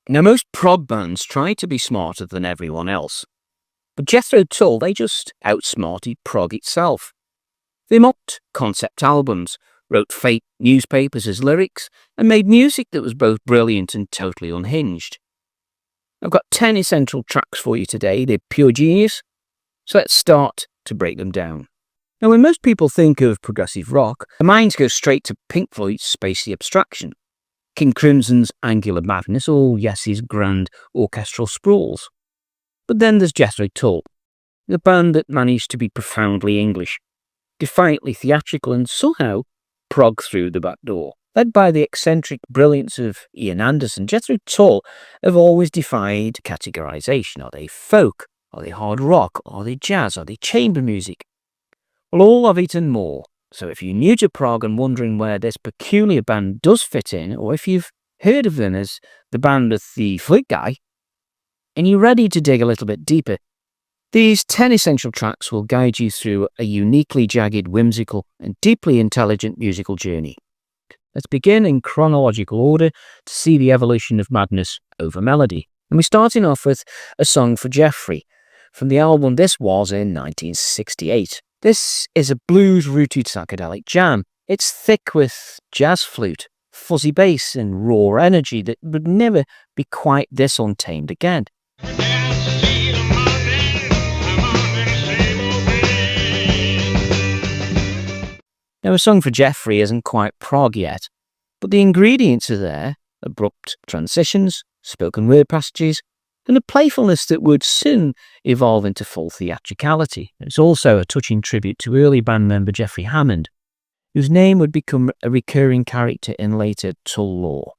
Now, most prog bands try to be smarter than everyone else, but Jethro Tull, they just outsmarted prog itself. They mocked concept albums, wrote fake newspapers as lyrics, and made music that was both brilliant and totally unhinged. I've got 10 essential tracks for you today. They're pure genius, so let's start to break them down. Now, when most people think of progressive rock, their minds go straight to Pink Floyd's Spacey Abstraction, King Crimson's Angular Madness, or Yes's grand orchestral sprawls. But then there's Jethro Tull, the band that managed to be profoundly English, defiantly theatrical, and somehow prog through the back door. Led by the eccentric brilliance of Ian Anderson, Jethro Tull have always defied categorization. Are they folk? Are they hard rock? Are they jazz? Are they chamber music? Well, all of it and more. So if you're new to prog and wondering where this peculiar band does fit in, or if you've heard of them as the band with the flute guy, and you're ready to dig a little bit deeper, these 10 essential tracks will guide you through a uniquely jagged, whimsical, and deeply intelligent musical journey. Let's begin in chronological order to see the evolution of madness over melody. And we're starting off with a song for Jeffrey from the album This Was in 1968. This is a blues-rooted psychedelic jam. It's thick with jazz flute, fuzzy bass, and raw energy that would never be quite this untamed again. Now, a song for Jeffrey isn't quite prog yet, but the ingredients are there: abrupt transitions, spoken word passages, and a playfulness that would soon evolve into full theatricality. It's also a touching tribute to early band member Jeffrey Hammond, whose name would become a recurring character in later Tull lore.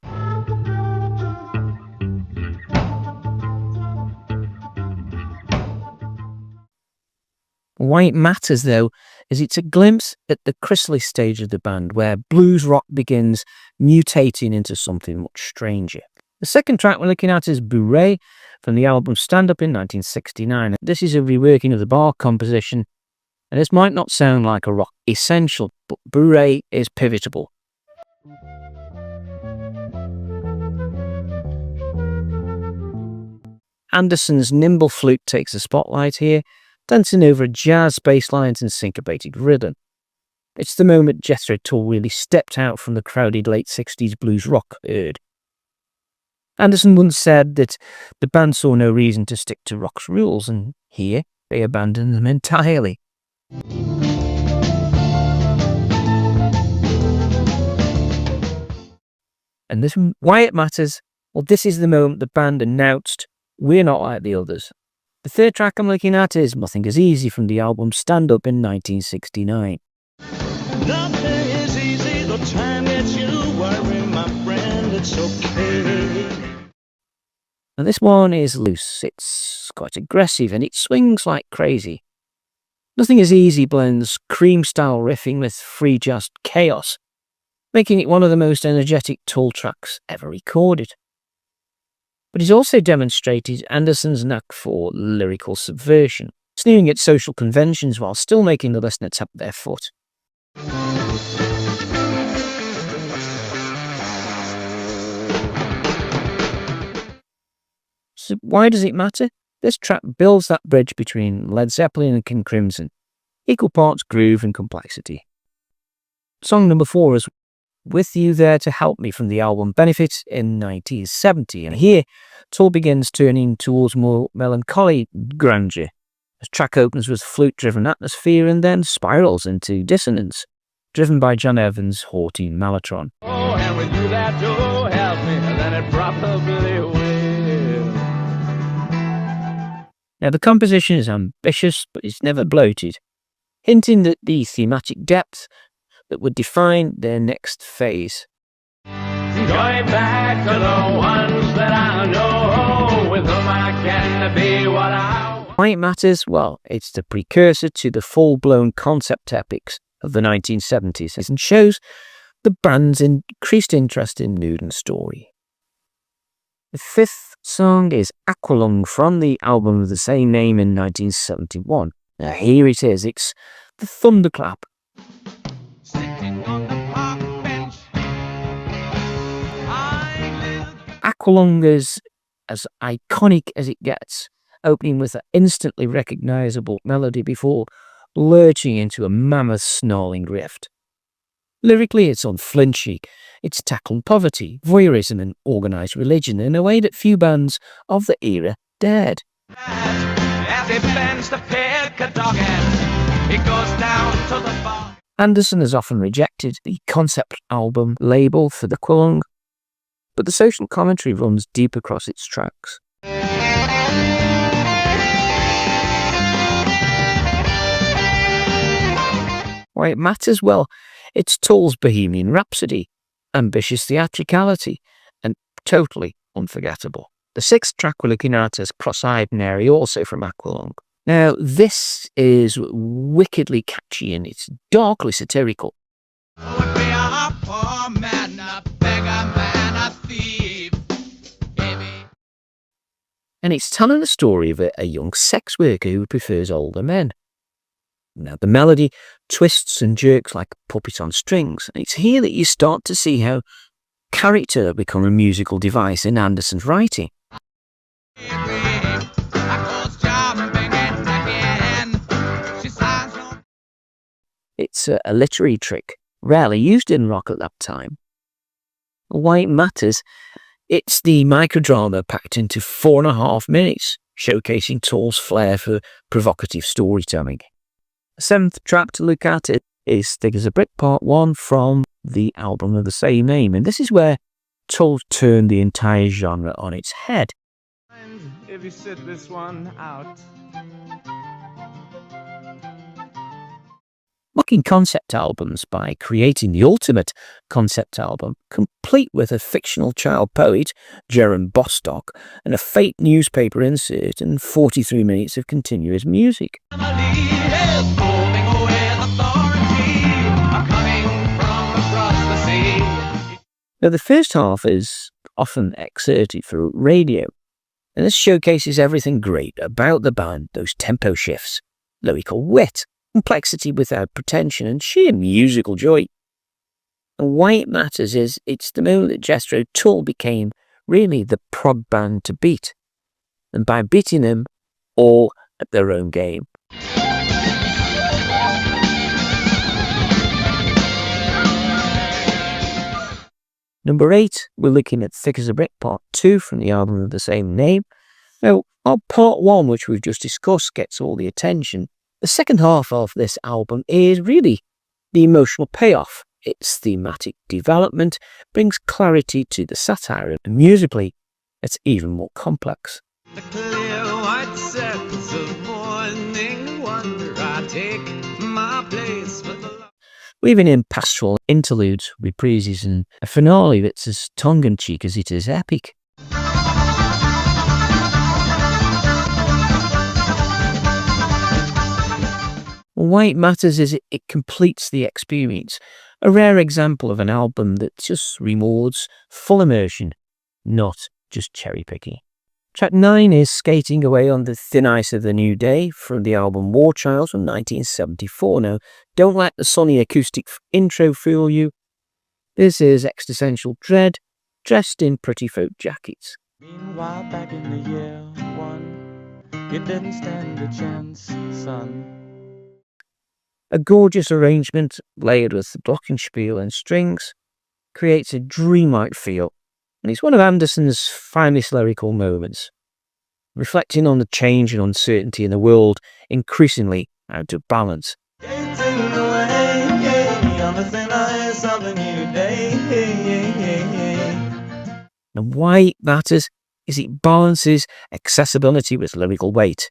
Why it matters, though, is it's a glimpse at the chrysalis stage of the band, where blues rock begins mutating into something much stranger. The second track we're looking at is Bourrée from the album Stand Up in 1969. This is a reworking of the Bach composition, and this might not sound like a rock essential, but Bourrée is pivotal. Anderson's nimble flute takes the spotlight here, dancing over jazz bass lines and syncopated rhythm. It's the moment Jethro Tull really stepped out from the crowded late 60s blues rock herd. Anderson once said that the band saw no reason to stick to rock's rules, and here they abandoned them entirely. And this, why it matters? Well, this is the moment the band announced, "We're not like the others." The third track I'm looking at is Nothing Is Easy from the album Stand Up in 1969. Nothing is easy, the time that you worry, my friend, it's okay. Now this one is loose, it's quite aggressive, and it swings like crazy. Nothing Is Easy blends Cream-style riffing with free jazz chaos, making it one of the most energetic Tull tracks ever recorded. But he's also demonstrated Anderson's knack for lyrical subversion, sneering at social conventions while still making the listener tap their foot. So why does it matter? This track builds that bridge between Led Zeppelin and King Crimson, equal parts groove and complexity. Song number 4 is With You There to Help Me from the album Benefit in 1970, and here Tull begins turning towards more melancholy grandeur. The track opens with flute-driven atmosphere and then spirals into dissonance, driven by John Evans' haughty mellotron. Oh, and with you there to help me, then it probably will. Now the composition is ambitious, but it's never bloated, hinting at the thematic depth that would define their next phase. Going back to the ones that I know, with whom I can be what I want. Why it matters? Well, it's the precursor to the full-blown concept epics of the 1970s and shows the band's increased interest in mood and story. The fifth song is Aqualung from the album of the same name in 1971. Now here it is, it's the thunderclap. Aqualung is as iconic as it gets, opening with an instantly recognisable melody before lurching into a mammoth snarling riff. Lyrically, it's unflinching. It's tackling poverty, voyeurism and organised religion in a way that few bands of the era dared. As he bends to pick a dog and he goes down to the bar. Anderson has often rejected the concept album label for the Quilung, but the social commentary runs deep across its tracks. Why it matters? Well, it's Tull's Bohemian Rhapsody, ambitious theatricality, and totally unforgettable. The sixth track we're looking at is Cross-Eyed Mary, also from Aqualung. Now, this is wickedly catchy and it's darkly satirical. Would be a poor man, a beggar man, a thief. And it's telling the story of a young sex worker who prefers older men. Now, the melody twists and jerks like a puppet on strings, and it's here that you start to see how character become a musical device in Anderson's writing. It's a literary trick, rarely used in rock at that time. Why it matters? It's the microdrama packed into 4.5 minutes, showcasing Tull's flair for provocative storytelling. The seventh track to look at is Thick as a Brick Part 1 from the album of the same name, and this is where Tull turned the entire genre on its head. If you sit this one out. Mocking concept albums by creating the ultimate concept album, complete with a fictional child poet, Jerome Bostock, and a fake newspaper insert and 43 minutes of continuous music. Now, the first half is often excerpted for radio, and this showcases everything great about the band, those tempo shifts, lyrical wit, complexity without pretension, and sheer musical joy. And why it matters is it's the moment that Jethro Tull became really the prog band to beat, and by beating them all at their own game. Number 8, we're looking at Thick as a Brick Part 2 from the album of the same name. Now, our Part 1, which we've just discussed, gets all the attention. The second half of this album is really the emotional payoff. Its thematic development brings clarity to the satire, and musically, it's even more complex. The clear white circles of morning wonder, I take my place with the Weaving in pastoral interludes, reprises, and a finale that's as tongue-in-cheek as it is epic. Why it matters is it completes the experience, a rare example of an album that just rewards full immersion, not just cherry-picking. Track 9 is Skating Away on the Thin Ice of the New Day from the album War Child from 1974. Now, don't let the sunny acoustic intro fool you. This is existential dread, dressed in pretty folk jackets. Meanwhile, back in the year 1, you didn't stand a chance, son. A gorgeous arrangement, layered with glockenspiel and strings, creates a dreamlike feel, and it's one of Anderson's finest lyrical moments, reflecting on the change and uncertainty in the world increasingly out of balance. Skating away on the thin ice of the new day. And why it matters is it balances accessibility with lyrical weight,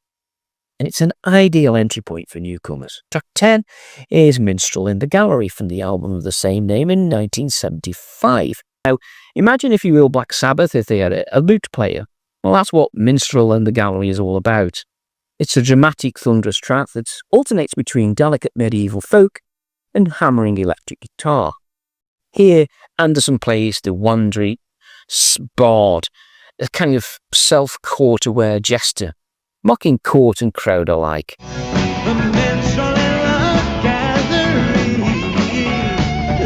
and it's an ideal entry point for newcomers. Track 10 is Minstrel in the Gallery from the album of the same name in 1975. Now, imagine, if you will, Black Sabbath if they had a lute player. Well, that's what Minstrel in the Gallery is all about. It's a dramatic, thunderous track that alternates between delicate medieval folk and hammering electric guitar. Here, Anderson plays the wandering bard, a kind of self-court aware jester, mocking court and crowd alike. The minstrel in the gallery,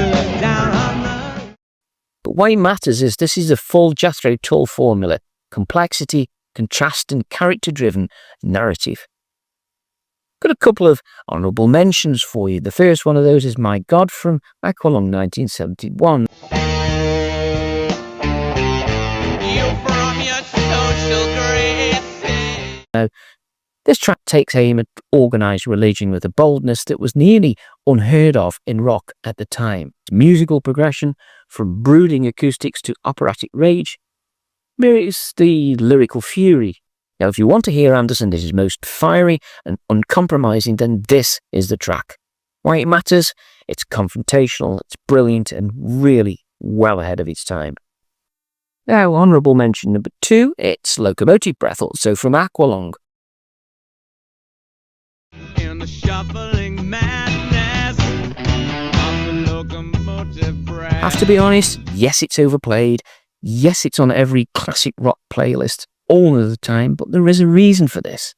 look down on the... But why it matters is this is a full Jethro Tull formula, complexity, contrast and character-driven narrative. Got a couple of honourable mentions for you. The first one of those is My God from Aqualung 1971. Now, this track takes aim at organised religion with a boldness that was nearly unheard of in rock at the time. Musical progression, from brooding acoustics to operatic rage, mirrors the lyrical fury. Now, if you want to hear Anderson at his most fiery and uncompromising, then this is the track. Why it matters? It's confrontational, it's brilliant, and really well ahead of its time. Now, honourable mention number 2, it's Locomotive Breath, also from Aqualung. In the shuffling madness of the locomotive breath. Have to be honest, yes, it's overplayed. Yes, it's on every classic rock playlist all of the time, but there is a reason for this.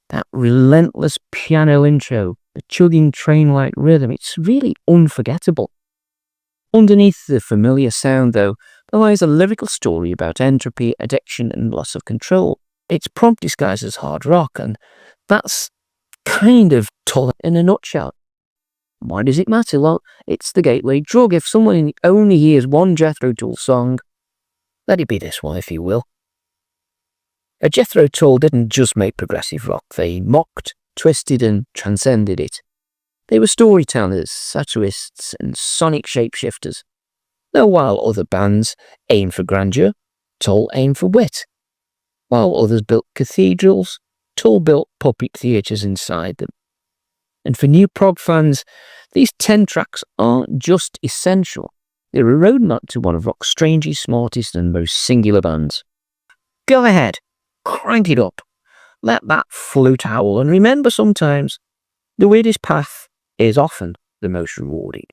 That relentless piano intro, the chugging train-like rhythm, it's really unforgettable. Underneath the familiar sound, though, there lies a lyrical story about entropy, addiction, and loss of control. It's prompt disguised as hard rock, and that's kind of Tull in a nutshell. Why does it matter? Well, it's the gateway drug. If someone only hears one Jethro Tull song, let it be this one, if you will. Jethro Tull didn't just make progressive rock. They mocked, twisted, and transcended it. They were storytellers, satirists, and sonic shapeshifters. Now, while other bands aimed for grandeur, Tull aimed for wit. While others built cathedrals, Tull built puppet theatres inside them. And for new prog fans, these 10 tracks aren't just essential. They're a roadmap to one of rock's strangest, smartest, and most singular bands. Go ahead, crank it up, let that flute howl, and remember sometimes the weirdest path is often the most rewarding.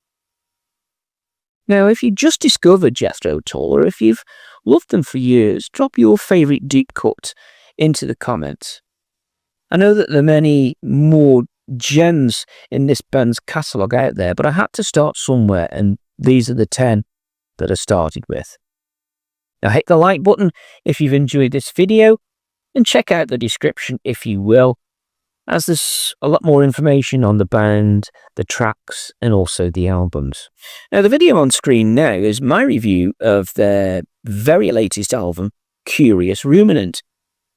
Now, if you just discovered Jethro Tull, or if you've loved them for years, drop your favourite deep cut into the comments. I know that there are many more gems in this band's catalogue out there, but I had to start somewhere, and these are the 10 that I started with. Now hit the like button if you've enjoyed this video, and check out the description if you will, as there's a lot more information on the band, the tracks, and also the albums. Now the video on screen now is my review of their very latest album, Curious Ruminant.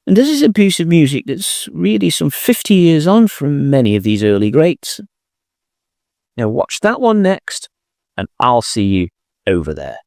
And this is a piece of music that's really some 50 years on from many of these early greats. Now watch that one next, and I'll see you over there.